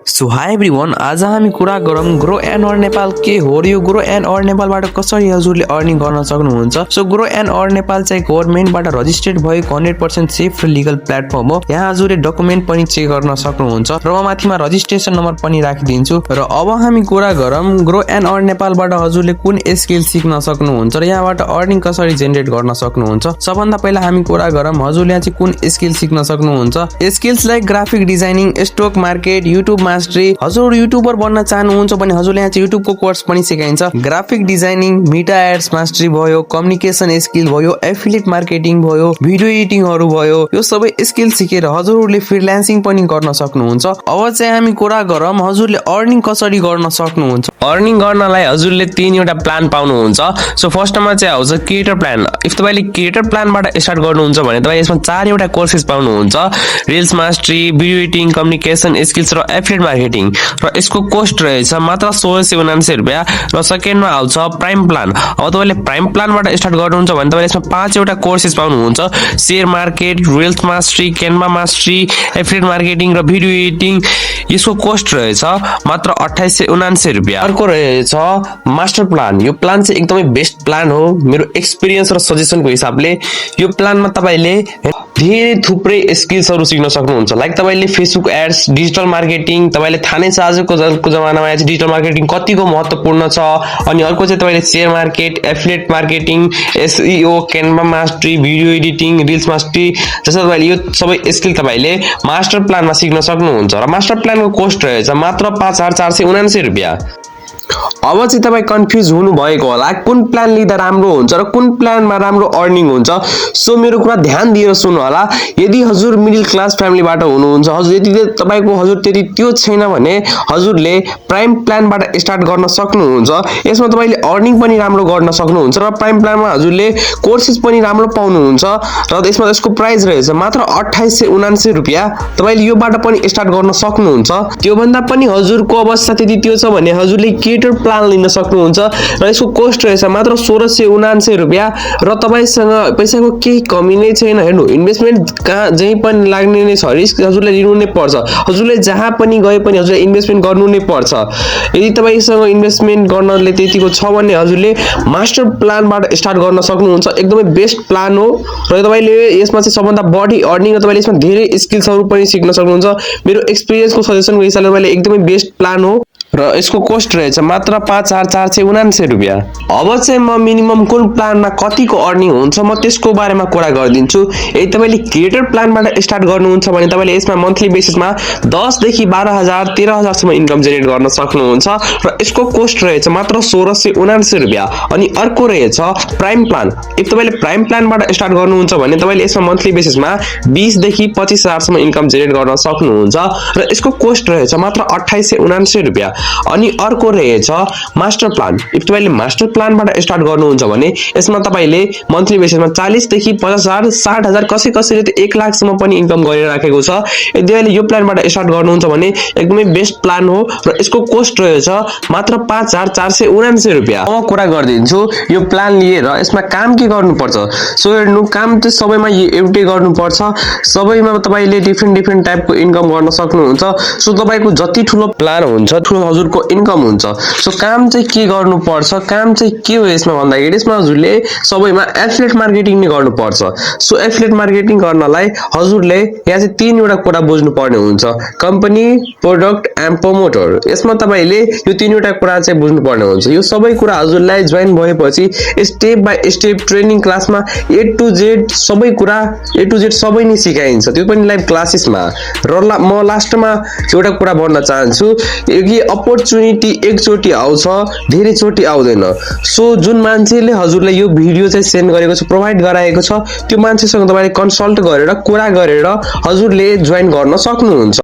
So high everyone, आज हामी कुरा गरौँ ग्रो एन्ड अर्न नेपाल के हो र यो ग्रो एन्ड अर्न नेपालबाट कसरी हजुरले अर्निङ गर्न सक्नुहुन्छ। So grow and earn Nepal चाहिँ गभर्नमेन्टबाट रजिस्टर्ड भएको 100% सेफ र लिगल प्लेटफर्म हो। यहाँ हजुरले डकुमेन्ट पनि चेक गर्न सक्नुहुन्छ र म माथिमा रजिस्ट्रेसन नम्बर पनि राखिदिन्छु। र अब हामी कुरा गरौँ ग्रो एन्ड अर्न नेपालबाट हजुरले कुन स्किल सिक्न सक्नुहुन्छ र यहाँबाट अर्निङ कसरी जेनेरेट गर्न सक्नुहुन्छ। सबभन्दा पहिला हामी कुरा गरौँ हजुरले यहाँ चाहिँ कुन स्किल सिक्न सक्नुहुन्छ। Skills like graphic designing, stock market, YouTube mastery. हजुर युट्युबर बन्न चाहनुहुन्छ भने हजुरले यहाँ चाहिँ युट्युबको कोर्स पनि सिकाइन्छ। ग्राफिक डिजाइनिङ, मेटा एड्स मास्टरी भयो, कम्युनिकेसन स्किल भयो, एफिलिएट मार्केटिङ भयो, भिडियो एडिटिङहरू भयो। यो सबै स्किल सिकेर हजुरहरूले फ्रिल्यान्सिङ पनि गर्न सक्नुहुन्छ। अब चाहिँ हामी कुरा गरौँ हजुरले अर्निङ कसरी गर्न सक्नुहुन्छ। अर्निङ गर्नलाई हजुरले 3वटा प्लान पाउनुहुन्छ। सो फर्स्टमा चाहिँ आउँछ क्रिएटर प्लान। इफ तपाईले क्रिएटर प्लानबाट स्टार्ट गर्नुहुन्छ भने तपाईले यसमा 4वटा कोर्सेस पाउनुहुन्छ। Reels mastery, video editing, communication skills र एफिलिएट मार्केटिङ। र यसको कोस्ट रहेछ मात्र 1679 रुपैयाँ। र सेकेन्डमा आउँछ प्राइम प्लान। अब तपाईले प्राइम प्लानबाट स्टार्ट गर्नुहुन्छ भने तपाईले यसमा 5वटा कोर्सेस पाउनुहुन्छ। Share market, reels mastery, Canva mastery, affiliate marketing र भिडियो एडिटिङ। यसको कोस्ट रहेछ मात्र 2879 रुपैयाँ। अर्को रहेछ मास्टर प्लान। यो प्लान चाहिँ एकदमै बेस्ट प्लान हो मेरो एक्सपिरियन्स र सजेसनको हिसाबले। यो प्लानमा तपाईले धेरै थुप्रै स्किल्सहरू सिक्न सक्नुहुन्छ। लाइक तपाईले फेसबुक एड्स, डिजिटल मार्केटिङ। तपाईले थाहा नै छ आजको जमानामा चाहिँ डिजिटल मार्केटिङ कतिको महत्त्वपूर्ण छ। अनि अर्को चाहिँ तपाईले share market, affiliate marketing, SEO, Canva mastery, video editing, reels mastery जस्तो तपाईले यो सबै स्किल तपाईले मास्टर प्लानमा सिक्न सक्नुहुन्छ। र मास्टर प्लानको कोस्ट रहेछ मात्र 5479 रुपैयाँ। अब चाहिँ तपाईँ कन्फ्युज हुनु भएको होला कुन प्लान लिँदा राम्रो हुन्छ र कुन प्लानमा राम्रो अर्निङ हुन्छ। सो मेरो कुरा ध्यान दिएर सुन्नु होला। यदि हजुर मिडल क्लास फ्यामिलीबाट हुनुहुन्छ, हजुर यदि तपाईको हजुर त्यति त्यो छैन भने हजुरले प्राइम प्लानबाट स्टार्ट गर्न सक्नुहुन्छ। यसमा तपाईले अर्निङ पनि राम्रो गर्न सक्नुहुन्छ र प्राइम प्लानमा हजुरले कोर्सेस पनि राम्रो पाउनुहुन्छ। र यसमा यसको प्राइस रहेछ मात्र 2879 रुपैयाँ। तपाईले योबाट पनि स्टार्ट गर्न सक्नुहुन्छ। त्यो भन्दा पनि हजुरको अवस्था त्यति त्यो छ भने हजुरले क्रिएटर प्लान लिन सक्नुहुन्छ र यसको कोस्ट रहेछ मात्र 1679 रुपैयाँ। र तपाईसँग पैसाको केही कमी नै छैन। हेर्नु, इन्भेस्टमेन्ट कहाँ जहीँ पनि लाग्ने नै छ। रिस्क हजुरले लिनु नै पर्छ। हजुरले जहाँ पनि गए पनि हजुरले इन्भेस्टमेन्ट गर्नु नै पर्छ। यदि तपाईसँग इन्भेस्टमेन्ट गर्नले त्यतिको छ भने हजुरले मास्टर प्लानबाट स्टार्ट गर्न सक्नुहुन्छ। एकदमै बेस्ट प्लान हो र तपाईले यसमा चाहिँ सबभन्दा बढी अर्निङ र तपाईले यसमा धेरै स्किल्सहरू पनि सिक्न सक्नुहुन्छ। मेरो एक्सपिरियन्सको सजेसनको हिसाबले तपाईले एकदमै बेस्ट प्लान हो र यसको कोस्ट रहेछ मात्र 5479 रुपैयाँ। अब चाहिँ म मिनिमम कुन प्लानमा कतिको अर्निङ हुन्छ म त्यसको बारेमा कुरा गरिदिन्छु। यदि तपाईले क्रिएटर प्लानबाट स्टार्ट गर्नुहुन्छ भने तपाईले यसमा मन्थली बेसिसमा 10 देखि 12000 13000 सम्म इन्कम जेनेरेट गर्न सक्नुहुन्छ र यसको कोस्ट रहेछ मात्र 1679 रुपैयाँ। अनि अर्को रहेछ प्राइम प्लान। इफ तपाईले प्राइम प्लानबाट स्टार्ट गर्नुहुन्छ भने तपाईले यसमा मन्थली बेसिसमा 20 देखि 25000 सम्म इन्कम जेनेरेट गर्न सक्नुहुन्छ र यसको कोस्ट रहेछ मात्र 2879 रुपैयाँ। अनि अर्को रहेछ मास्टर प्लान। इफ तपाईले मास्टर प्लानबाट स्टार्ट गर्नुहुन्छ भने यसमा तपाईले मन्थली बेसिसमा 40 देखि 50000 60000 कसैले त 1 लाख सम्म पनि इन्कम गरिराखेको छ। यदि तपाईले यो प्लानबाट स्टार्ट गर्नुहुन्छ भने एकदमै बेस्ट प्लान हो र यसको कोस्ट रहेछ मात्र 5479 रुपैयाँ। म कुरा गर्दिन्छु यो प्लान लिएर यसमा काम के गर्नुपर्छ। सो हेर्नु, काम चाहिँ सबैमा एउटै गर्नुपर्छ। सबैमा तपाईले डिफ्रेन्ट टाइपको इन्कम गर्न सक्नुहुन्छ। सो तपाईको जति ठुलो प्लान हुन्छ हजुरको इन्कम हुन्छ। सो काम चाहिँ के गर्नुपर्छ, काम चाहिँ के हो यसमा भन्दाखेरि यसमा हजुरले सबैमा एफिलिएट मार्केटिङ नै गर्नुपर्छ। सो एफिलिएट मार्केटिङ गर्नलाई हजुरले यहाँ चाहिँ 3वटा कुरा बुझ्नु पर्ने हुन्छ। Company, product and promoter. यसमा तपाईले यो 3वटा कुरा चाहिँ बुझ्नु पर्ने हुन्छ। यो सबै कुरा हजुरलाई जोइन भएपछि स्टेप बाइ स्टेप ट्रेनिङ क्लासमा ए टु जेड सबै कुरा सबै नै सिकाइन्छ, त्यो पनि लाइभ क्लासेसमा। र म लास्टमा एउटा कुरा भन्न चाहन्छु, यो अपर्च्युनिटी एकचोटि आउँछ, धेरै चोटि आउँदैन। सो जुन मान्छेले हजुरलाई यो भिडियो चाहिँ सेन्ड गरेको छ, प्रोभाइड गराएको छ, त्यो मान्छेसँग तपाईले कन्सल्ट गरेर कुरा गरेर हजुरले जोइन गर्न सक्नुहुन्छ।